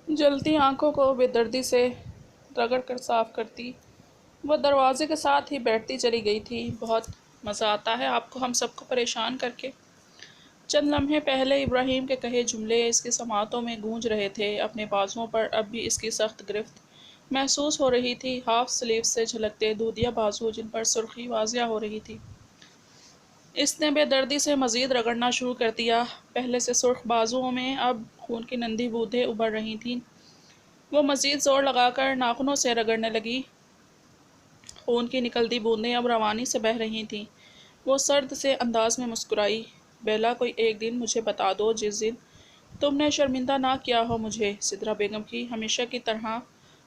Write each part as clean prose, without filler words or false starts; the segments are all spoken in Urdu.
جلتی آنکھوں کو بے دردی سے رگڑ کر صاف کرتی وہ دروازے کے ساتھ ہی بیٹھتی چلی گئی تھی۔ بہت مزہ آتا ہے آپ کو ہم سب کو پریشان کر کے۔ چند لمحے پہلے ابراہیم کے کہے جملے اس کی سماعتوں میں گونج رہے تھے۔ اپنے بازوؤں پر اب بھی اس کی سخت گرفت محسوس ہو رہی تھی، ہاف سلیو سے جھلکتے دودیا بازو جن پر سرخی واضح ہو رہی تھی۔ اس نے بے دردی سے مزید رگڑنا شروع کر دیا۔ پہلے سے سرخ بازوؤں میں اب خون کی نندھی بوندیں ابھر رہی تھیں۔ وہ مزید زور لگا کر ناخنوں سے رگڑنے لگی۔ خون کی نکلتی بوندیں اب روانی سے بہہ رہی تھیں۔ وہ سرد سے انداز میں مسکرائی۔ بیلا، کوئی ایک دن مجھے بتا دو جس دن تم نے شرمندہ نہ کیا ہو مجھے۔ سدرا بیگم کی ہمیشہ کی طرح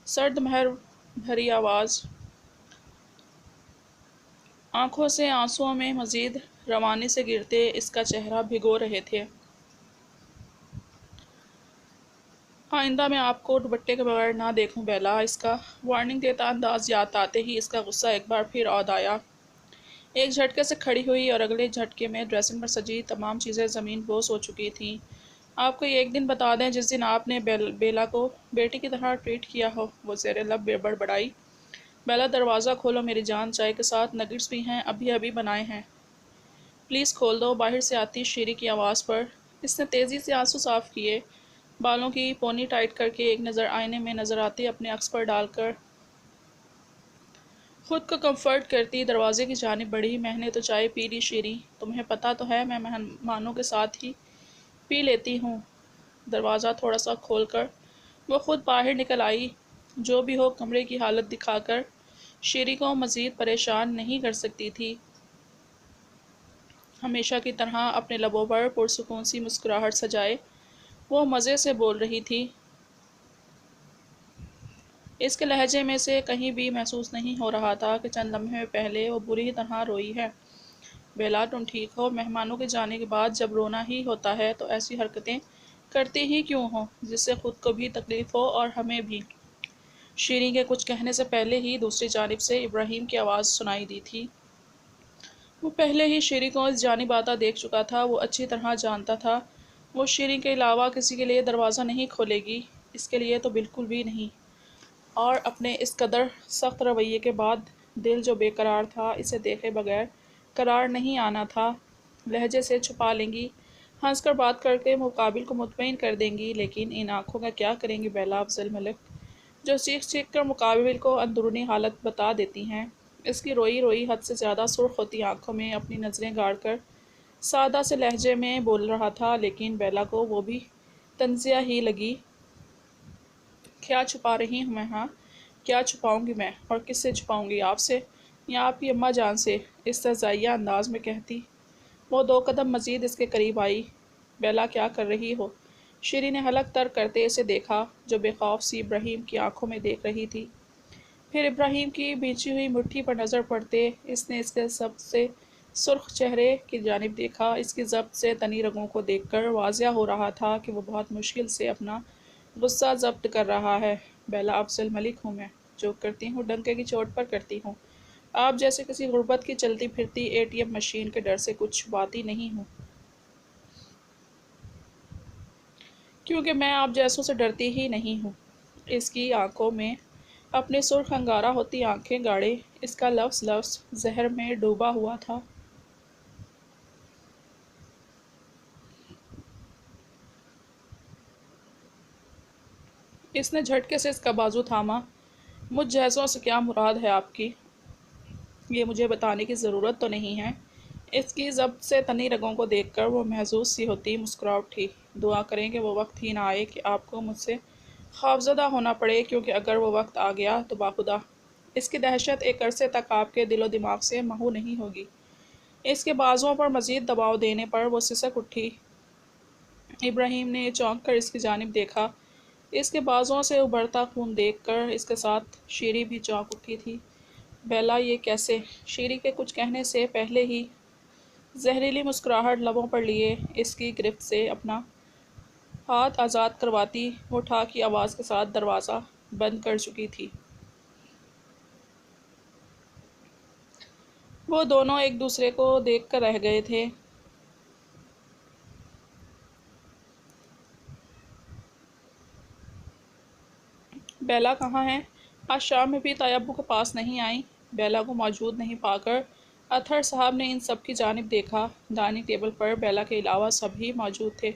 سرد مہر بھری آواز آنکھوں سے آنسوؤں میں مزید روانی سے گرتے اس کا چہرہ بھگو رہے تھے۔ آئندہ میں آپ کو دوپٹے کے بغیر نہ دیکھوں بیلا۔ اس کا وارننگ دیتا انداز یاد آتے ہی اس کا غصہ ایک بار پھر عود آیا۔ ایک جھٹکے سے کھڑی ہوئی اور اگلے جھٹکے میں ڈریسنگ پر سجی تمام چیزیں زمین بوس ہو چکی تھیں۔ آپ کو ایک دن بتا دیں جس دن آپ نے بیلا کو بیٹی کی طرح ٹریٹ کیا ہو، وہ زیر لب بڑبڑائی۔ بیلا، دروازہ کھولو میری جان، چائے کے ساتھ نگٹس بھی ہیں، ابھی ابھی بنائے ہیں۔ پلیز کھول دو۔ باہر سے آتی شیری کی آواز پر اس نے تیزی سے آنسو صاف کیے۔ بالوں کی پونی ٹائٹ کر کے ایک نظر آئینے میں نظر آتی اپنے عکس پر ڈال کر خود کو کمفرٹ کرتی دروازے کی جانب بڑھی۔ میں نے تو چائے پی لی شیری، تمہیں پتہ تو ہے میں مہمانوں کے ساتھ ہی پی لیتی ہوں۔ دروازہ تھوڑا سا کھول کر وہ خود باہر نکل آئی۔ جو بھی ہو کمرے کی حالت دکھا کر شیری کو مزید پریشان نہیں کر سکتی تھی۔ ہمیشہ کی طرح اپنے لبوں پر پرسکون سی مسکراہٹ سجائے وہ مزے سے بول رہی تھی۔ اس کے لہجے میں سے کہیں بھی محسوس نہیں ہو رہا تھا کہ چند لمحے پہلے وہ بری طرح روئی ہے۔ بیلا، تم ٹھیک ہو؟ مہمانوں کے جانے کے بعد جب رونا ہی ہوتا ہے تو ایسی حرکتیں کرتی ہی کیوں ہو جس سے خود کو بھی تکلیف ہو اور ہمیں بھی؟ شیریں کے کچھ کہنے سے پہلے ہی دوسری جانب سے ابراہیم کی آواز سنائی دی تھی۔ وہ پہلے ہی شیریں کو اس جانب آتا دیکھ چکا تھا۔ وہ اچھی طرح جانتا تھا وہ شیریں کے علاوہ کسی کے لیے دروازہ نہیں کھولے گی، اس کے لیے تو بالکل بھی نہیں۔ اور اپنے اس قدر سخت رویے کے بعد دل جو بے قرار تھا اسے دیکھے بغیر قرار نہیں آنا تھا۔ لہجے سے چھپا لیں گی، ہنس کر بات کر کے مقابل کو مطمئن کر دیں گی، لیکن ان آنکھوں کا کیا کریں گی بیلا افضل ملک، جو چیخ چیخ کر مقابل کو اندرونی حالت بتا دیتی ہیں۔ اس کی روئی روئی حد سے زیادہ سرخ ہوتی آنکھوں میں اپنی نظریں گاڑ کر سادہ سے لہجے میں بول رہا تھا، لیکن بیلا کو وہ بھی طنزیہ ہی لگی۔ کیا چھپا رہی ہوں میں؟ ہاں، کیا چھپاؤں گی میں؟ اور کس سے چھپاؤں گی؟ آپ سے یا آپ کی اماں جان سے؟ استہزائیہ انداز میں کہتی وہ دو قدم مزید اس کے قریب آئی۔ بیلا، کیا کر رہی ہو؟ شیریں نے حلق تر کرتے اسے دیکھا جو بے خوف سی ابراہیم کی آنکھوں میں دیکھ رہی تھی۔ پھر ابراہیم کی بھینچی ہوئی مٹھی پر نظر پڑتے اس نے اس کے سب سے سرخ چہرے کی جانب دیکھا۔ اس کی ضبط سے تنی رگوں کو دیکھ کر واضح ہو رہا تھا کہ وہ بہت مشکل سے اپنا غصہ ضبط کر رہا ہے۔ بیلا افضل ملک ہوں میں، جو کرتی ہوں ڈنکے کی چوٹ پر کرتی ہوں۔ آپ جیسے کسی غربت کی چلتی پھرتی اے ٹی ایم مشین کے ڈر سے کچھ چھپاتی نہیں ہوں، کیونکہ میں آپ جیسوں سے ڈرتی ہی نہیں ہوں۔ اس کی آنکھوں میں اپنی سرخ انگارہ ہوتی آنکھیں گاڑے اس کا لفظ لفظ زہر میں ڈوبا ہوا تھا۔ اس نے جھٹکے سے اس کا بازو تھاما۔ مجھ جیسوں سے کیا مراد ہے آپ کی؟ یہ مجھے بتانے کی ضرورت تو نہیں ہے۔ اس کی ضبط سے تنی رگوں کو دیکھ کر وہ محظوظ سی ہوتی مسکرا اٹھی۔ دعا کریں کہ وہ وقت ہی نہ آئے کہ آپ کو مجھ سے خوفزدہ ہونا پڑے، کیونکہ اگر وہ وقت آ گیا تو باخدا اس کی دہشت ایک عرصے تک آپ کے دل و دماغ سے محو نہیں ہوگی۔ اس کے بازوؤں پر مزید دباؤ دینے پر وہ سسک اٹھی۔ ابراہیم نے چونک کر اس کی جانب دیکھا۔ اس کے بازوؤں سے ابھرتا خون دیکھ کر اس کے ساتھ شیریں بھی چونک اٹھی تھی۔ بیلا، یہ کیسے؟ شیریں کے کچھ کہنے سے پہلے ہی زہریلی مسکراہٹ لبوں پر لیے اس کی گرفت سے اپنا ہاتھ آزاد کرواتی وہ ٹھا کی آواز کے ساتھ دروازہ بند کر چکی تھی۔ وہ دونوں ایک دوسرے کو دیکھ کر رہ گئے تھے۔ بیلا کہاں ہے؟ آج شام میں بھی تایا ابو کے پاس نہیں آئیں۔ بیلا کو موجود نہیں پا کر اطہر صاحب نے ان سب کی جانب دیکھا۔ ڈائننگ ٹیبل پر بیلا کے علاوہ سب ہی موجود تھے۔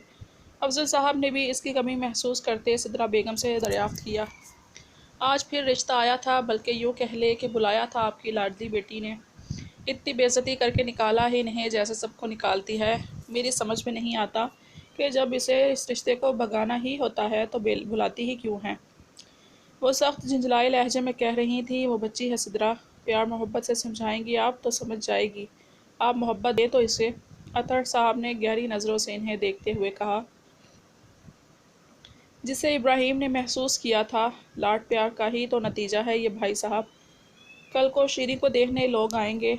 افضل صاحب نے بھی اس کی کمی محسوس کرتے سدرا بیگم سے دریافت کیا۔ آج پھر رشتہ آیا تھا، بلکہ یوں کہہ لے کہ بلایا تھا آپ کی لاڈلی بیٹی نے۔ اتنی بے عزتی کر کے نکالا ہی نہیں جیسے سب کو نکالتی ہے۔ میری سمجھ میں نہیں آتا کہ جب اسے اس رشتے کو بھگانا ہی ہوتا ہے تو بلاتی ہی کیوں ہے؟ وہ سخت جھنجھلائے لہجے میں کہہ رہی تھی، وہ بچی ہے سدرا، پیار محبت سے سمجھائیں گی آپ تو سمجھ جائے گی۔ آپ محبت دے تو اسے۔ اطہر صاحب نے گہری نظروں سے انہیں دیکھتے ہوئے کہا، جسے ابراہیم نے محسوس کیا تھا، لاڈ پیار کا ہی تو نتیجہ ہے یہ بھائی صاحب۔ کل کو شیریں کو دیکھنے لوگ آئیں گے،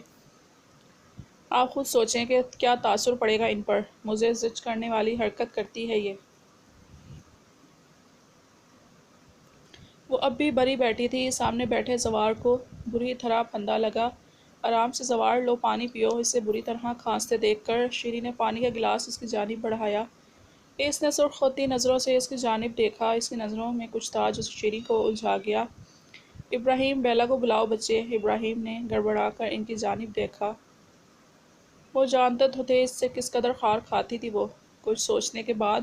آپ خود سوچیں کہ کیا تاثر پڑے گا ان پر۔ مجھے زجر کرنے والی حرکت کرتی ہے یہ۔ وہ اب بھی بری بیٹھی تھی، سامنے بیٹھے زوار کو بری طرح پھندا لگا۔ آرام سے زوار، لو پانی پیو۔ اسے بری طرح کھانستے دیکھ کر شیریں نے پانی کا گلاس اس کی جانب بڑھایا۔ اس نے سرخ ہوتی نظروں سے اس کی جانب دیکھا، اس کی نظروں میں کچھ تھا جو شیریں کو الجھا گیا۔ ابراہیم، بیلا کو بلاؤ بچے۔ ابراہیم نے گڑبڑا کر ان کی جانب دیکھا۔ وہ جانتے تو تھے اس سے کس قدر خار کھاتی تھی وہ۔ کچھ سوچنے کے بعد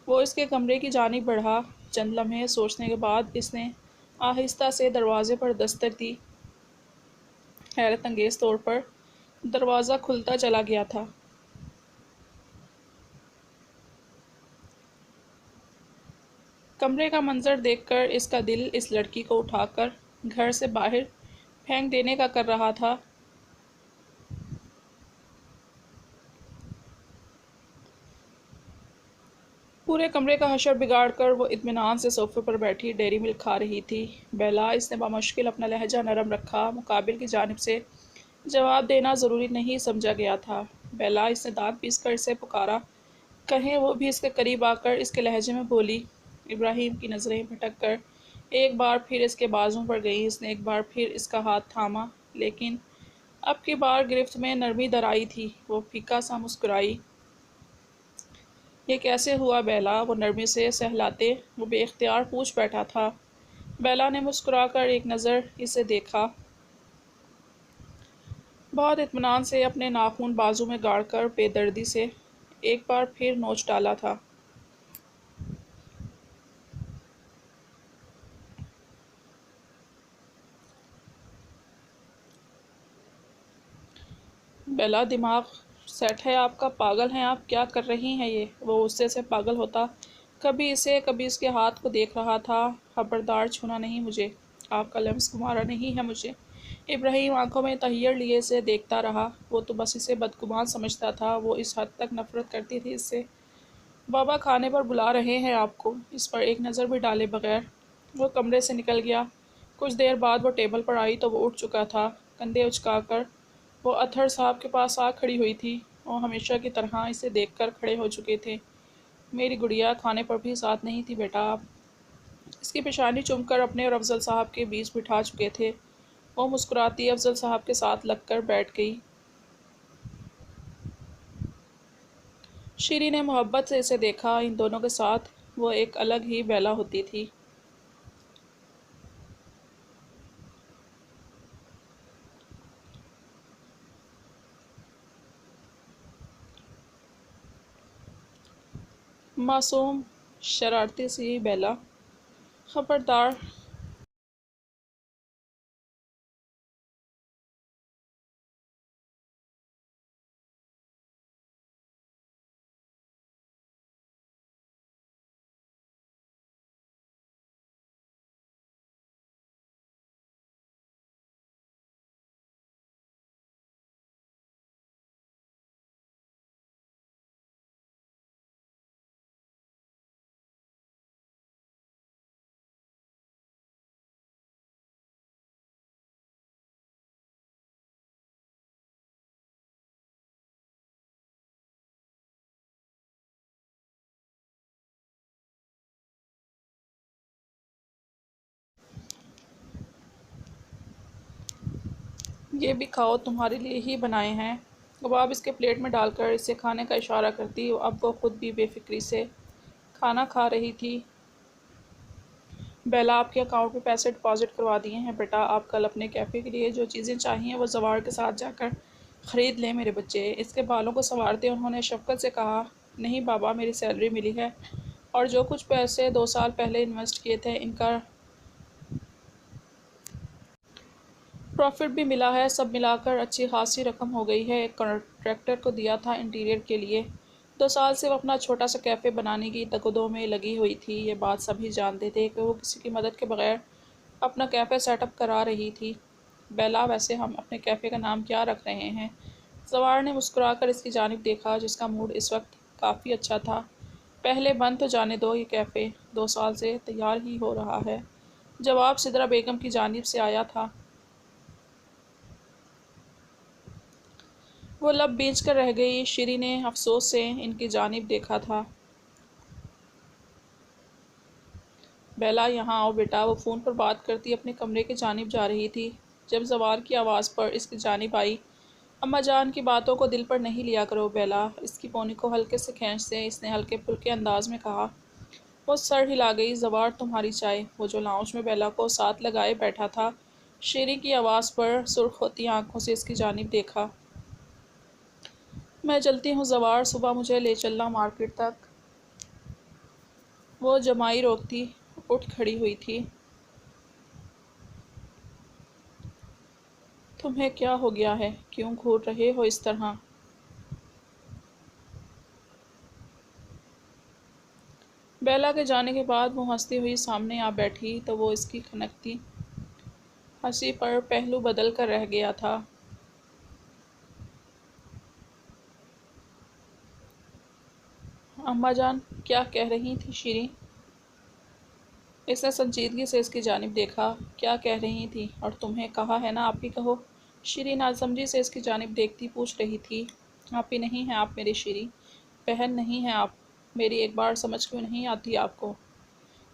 وہ اس کے کمرے کی جانب بڑھا۔ چند لمحے سوچنے کے بعد اس نے آہستہ سے دروازے پر دستک دی۔ حیرت انگیز طور پر دروازہ کھلتا چلا گیا تھا۔ کمرے کا منظر دیکھ کر اس کا دل اس لڑکی کو اٹھا کر گھر سے باہر پھینک دینے کا کر رہا تھا۔ پورے کمرے کا حشر بگاڑ کر وہ اطمینان سے صوفے پر بیٹھی ڈیری ملک کھا رہی تھی۔ بیلا، اس نے بمشکل اپنا لہجہ نرم رکھا۔ مقابل کی جانب سے جواب دینا ضروری نہیں سمجھا گیا تھا۔ بیلا، اس نے دانت پیس کر اسے پکارا۔ کہیں وہ بھی اس کے قریب آ کر اس کے لہجے میں بولی۔ ابراہیم کی نظریں بھٹک کر ایک بار پھر اس کے بازوں پر گئیں۔ اس نے ایک بار پھر اس کا ہاتھ تھاما، لیکن اب کی بار گرفت میں نرمی در آئی تھی۔ وہ پھیکا سا مسکرائی۔ یہ کیسے ہوا بیلا؟ وہ نرمی سے سہلاتے وہ بے اختیار پوچھ بیٹھا تھا۔ بیلا نے مسکرا کر ایک نظر اسے دیکھا، بہت اطمینان سے اپنے ناخن بازو میں گاڑ کر بے دردی سے ایک بار پھر نوچ ڈالا تھا۔ بیلا، دماغ سیٹ ہے آپ کا؟ پاگل ہیں آپ؟ کیا کر رہی ہیں یہ؟ وہ غصے سے پاگل ہوتا، کبھی اسے کبھی اس کے ہاتھ کو دیکھ رہا تھا۔ خبردار، چھونا نہیں مجھے، آپ کا لمس گمارا نہیں ہے مجھے۔ ابراہیم آنکھوں میں تحیر لیے اسے دیکھتا رہا۔ وہ تو بس اسے بدگمان سمجھتا تھا، وہ اس حد تک نفرت کرتی تھی اس سے۔ بابا کھانے پر بلا رہے ہیں آپ کو۔ اس پر ایک نظر بھی ڈالے بغیر وہ کمرے سے نکل گیا۔ کچھ دیر بعد وہ ٹیبل پر آئی تو وہ اٹھ چکا تھا۔ کندھے اچکا کر وہ اطہر صاحب کے پاس آ کھڑی ہوئی تھی۔ وہ ہمیشہ کی طرح اسے دیکھ کر کھڑے ہو چکے تھے۔ میری گڑیا، کھانے پر بھی ساتھ نہیں تھی بیٹا آپ؟ اس کی پیشانی چوم کر اپنے اور افضل صاحب کے بیچ بٹھا چکے تھے۔ وہ مسکراتی افضل صاحب کے ساتھ لگ کر بیٹھ گئی۔ شیریں نے محبت سے اسے دیکھا۔ ان دونوں کے ساتھ وہ ایک الگ ہی بیلا ہوتی تھی۔ معصوم، شرارتی سی بیلا۔ خبردار، یہ بھی کھاؤ، تمہارے لیے ہی بنائے ہیں۔ کباب اس کے پلیٹ میں ڈال کر اسے کھانے کا اشارہ کرتی، اب وہ خود بھی بے فکری سے کھانا کھا رہی تھی۔ بیلا آپ کے اکاؤنٹ میں پیسے ڈپازٹ کروا دیے ہیں بیٹا، آپ کل اپنے کیفے کے لیے جو چیزیں چاہیے وہ زوار کے ساتھ جا کر خرید لیں میرے بچے۔ اس کے بالوں کو سنوارتے انہوں نے شفقت سے کہا، نہیں بابا، میری سیلری ملی ہے اور جو کچھ پیسے 2 سال پہلے انویسٹ کیے تھے ان کا پروفٹ بھی ملا ہے، سب ملا کر اچھی خاصی رقم ہو گئی ہے۔ ایک کنٹریکٹر کو دیا تھا انٹیریئر کے لیے، 2 سال سے وہ اپنا چھوٹا سا کیفے بنانے کی تگدوں میں لگی ہوئی تھی۔ یہ بات سبھی جانتے تھے کہ وہ کسی کی مدد کے بغیر اپنا کیفے سیٹ اپ کرا رہی تھی۔ بیلا، ویسے ہم اپنے کیفے کا نام کیا رکھ رہے ہیں؟ زوار نے مسکرا کر اس کی جانب دیکھا جس کا موڈ اس وقت کافی اچھا تھا۔ پہلے بند تو جانے دو، یہ کیفے 2 سال سے تیار ہی ہو رہا ہے۔ جواب سدرا بیگم کی جانب سے آیا تھا۔ وہ لب بیچ کر رہ گئی۔ شیری نے افسوس سے ان کی جانب دیکھا تھا۔ بیلا، یہاں آؤ بیٹا۔ وہ فون پر بات کرتی اپنے کمرے کی جانب جا رہی تھی جب زوار کی آواز پر اس کی جانب آئی۔ اماں جان کی باتوں کو دل پر نہیں لیا کرو بیلا، اس کی پونی کو ہلکے سے کھینچ سے اس نے ہلکے پھلکے انداز میں کہا۔ وہ سر ہلا گئی۔ زوار، تمہاری چائے۔ وہ جو لاؤنج میں بیلا کو ساتھ لگائے بیٹھا تھا، شیری کی آواز پر سرخ ہوتی آنکھوں سے اس کی جانب دیکھا۔ میں چلتی ہوں زوار، صبح مجھے لے چلنا مارکیٹ تک۔ وہ جمائی روکتی اٹھ کھڑی ہوئی تھی۔ تمہیں کیا ہو گیا ہے؟ کیوں گھور رہے ہو اس طرح؟ بیلا کے جانے کے بعد وہ ہنستی ہوئی سامنے آ بیٹھی تو وہ اس کی کھنکتی ہنسی پر پہلو بدل کر رہ گیا تھا۔ اماں جان، کیا کہہ رہی تھی شیری؟ اس نے سنجیدگی سے اس کی جانب دیکھا۔ کیا کہہ رہی تھی؟ اور تمہیں کہا ہے نا آپ ہی کہو۔ شیری ناسمجھی سے اس کی جانب دیکھتی پوچھ رہی تھی۔ آپ ہی نہیں ہیں آپ میری شیری، بہن نہیں ہیں آپ میری، ایک بار سمجھ کیوں نہیں آتی آپ کو؟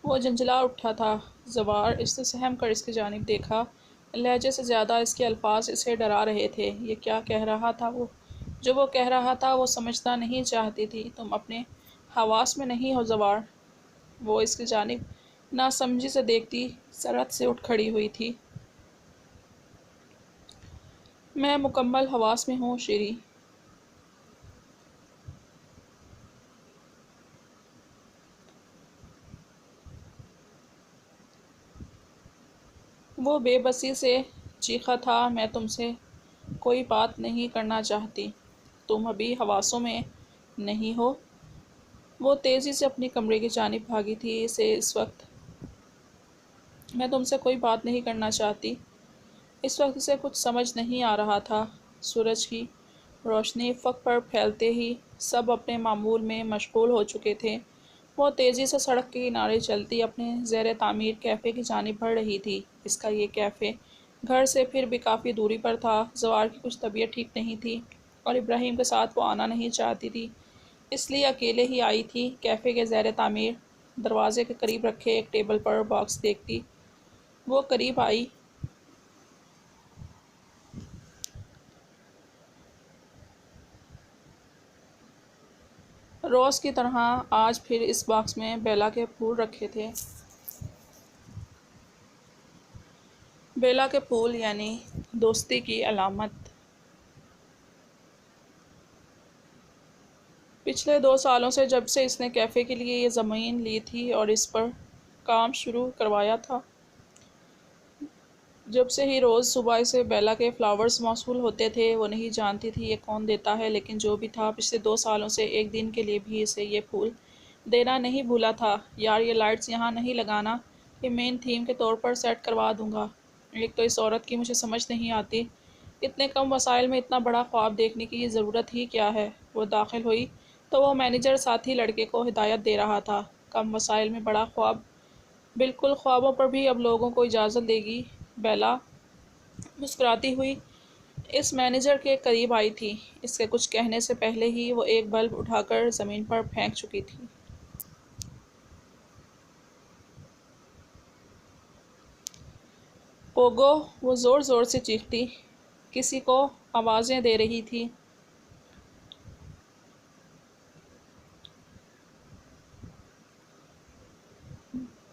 وہ جھنجھلا اٹھا تھا۔ زوار اس سے سہم کر اس کی جانب دیکھا۔ لہجے سے زیادہ اس کے الفاظ اسے ڈرا رہے تھے۔ یہ کیا کہہ رہا تھا وہ؟ جو وہ کہہ رہا تھا وہ سمجھنا نہیں چاہتی تھی۔ تم اپنے حواس میں نہیں ہو زوار؟ وہ اس کی جانب ناسمجھی سے دیکھتی سرعت سے اٹھ کھڑی ہوئی تھی۔ میں مکمل حواس میں ہوں شیری۔ وہ بے بسی سے چیخا تھا، میں تم سے کوئی بات نہیں کرنا چاہتی۔ تم ابھی حواسوں میں نہیں ہو؟ وہ تیزی سے اپنی کمرے کی جانب بھاگی تھی۔ اسے اس وقت میں تم سے کوئی بات نہیں کرنا چاہتی۔ اس وقت اسے کچھ سمجھ نہیں آ رہا تھا۔ سورج کی روشنی افق پر پھیلتے ہی سب اپنے معمول میں مشغول ہو چکے تھے۔ وہ تیزی سے سڑک کے کنارے چلتی اپنے زیر تعمیر کیفے کی جانب بڑھ رہی تھی۔ اس کا یہ کیفے گھر سے پھر بھی کافی دوری پر تھا۔ زوار کی کچھ طبیعت ٹھیک نہیں تھی اور ابراہیم کے ساتھ وہ آنا نہیں چاہتی تھی، اس لیے اکیلے ہی آئی تھی۔ کیفے کے زیر تعمیر دروازے کے قریب رکھے ایک ٹیبل پر باکس دیکھتی وہ قریب آئی۔ روز کی طرح آج پھر اس باکس میں بیلا کے پھول رکھے تھے۔ بیلا کے پھول یعنی دوستی کی علامت۔ پچھلے 2 سالوں سے جب سے اس نے کیفے کے لیے یہ زمین لی تھی اور اس پر کام شروع کروایا تھا، جب سے ہی روز صبح اسے بیلا کے فلاورز موصول ہوتے تھے۔ وہ نہیں جانتی تھی یہ کون دیتا ہے، لیکن جو بھی تھا پچھلے 2 سالوں سے ایک دن کے لیے بھی اسے یہ پھول دینا نہیں بھولا تھا۔ یار، یہ لائٹس یہاں نہیں لگانا، یہ مین تھیم کے طور پر سیٹ کروا دوں گا۔ ایک تو اس عورت کی مجھے سمجھ نہیں آتی، اتنے کم وسائل میں اتنا بڑا خواب دیکھنے کی ضرورت ہی کیا ہے؟ وہ داخل ہوئی تو وہ مینیجر ساتھی لڑکے کو ہدایت دے رہا تھا۔ کم وسائل میں بڑا خواب؟ بالکل، خوابوں پر بھی اب لوگوں کو اجازت دے گی۔ بیلا مسکراتی ہوئی اس مینیجر کے قریب آئی تھی۔ اس کے کچھ کہنے سے پہلے ہی وہ ایک بلب اٹھا کر زمین پر پھینک چکی تھی۔ پوگو! وہ زور زور سے چیختی کسی کو آوازیں دے رہی تھی۔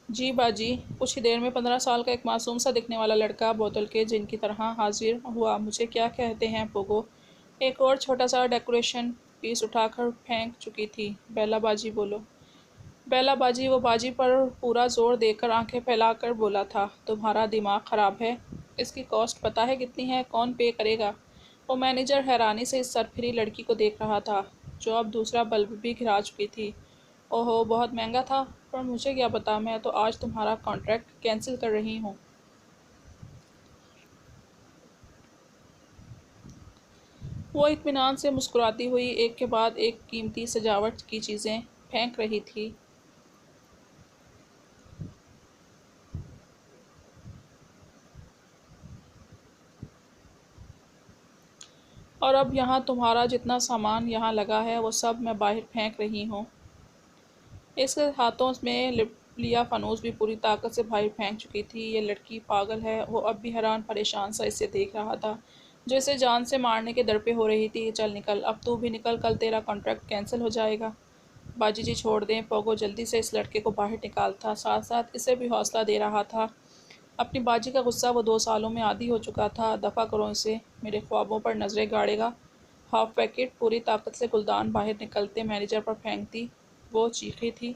جی باجی، کچھ ہی دیر میں 15 سال کا ایک معصوم سا دکھنے والا لڑکا بوتل کے جن کی طرح حاضر ہوا۔ مجھے کیا کہتے ہیں پوگو؟ ایک اور چھوٹا سا ڈیکوریشن پیس اٹھا کر پھینک چکی تھی۔ بیلا باجی بولو۔ بیلا باجی وہ باجی پر پورا زور دے کر آنکھیں پھیلا کر بولا تھا، تمہارا دماغ خراب ہے؟ اس کی کاسٹ پتہ ہے کتنی ہے؟ کون پے کرے گا؟ وہ مینیجر حیرانی سے اس سرپھری لڑکی کو دیکھ رہا تھا جو اب دوسرا بلب بھی گرا چکی تھی۔ اوہو، بہت مہنگا تھا، پر مجھے کیا پتا، میں تو آج تمہارا کانٹریکٹ کینسل کر رہی ہوں۔ وہ اطمینان سے مسکراتی ہوئی ایک کے بعد ایک قیمتی سجاوٹ کی چیزیں پھینک رہی تھی۔ اور اب یہاں تمہارا جتنا سامان یہاں لگا ہے وہ سب میں باہر پھینک رہی ہوں۔ اس کے ہاتھوں میں لیا فانوس بھی پوری طاقت سے باہر پھینک چکی تھی۔ یہ لڑکی پاگل ہے، وہ اب بھی حیران پریشان سا اسے دیکھ رہا تھا جو اسے جان سے مارنے کے در پہ ہو رہی تھی۔ چل نکل، اب تو بھی نکل، کل تیرا کانٹریکٹ کینسل ہو جائے گا۔ باجی جی چھوڑ دیں۔ پوگو جلدی سے اس لڑکے کو باہر نکالتا، ساتھ ساتھ اسے بھی حوصلہ دے رہا تھا۔ اپنی باجی کا غصہ وہ 2 سالوں میں عادی ہو چکا تھا۔ دفع کرو اسے، میرے خوابوں پر نظریں گاڑے گا۔ ہاف پیکٹ پوری طاقت سے گلدان باہر نکلتے مینیجر پر پھینکتی وہ چیخی تھی۔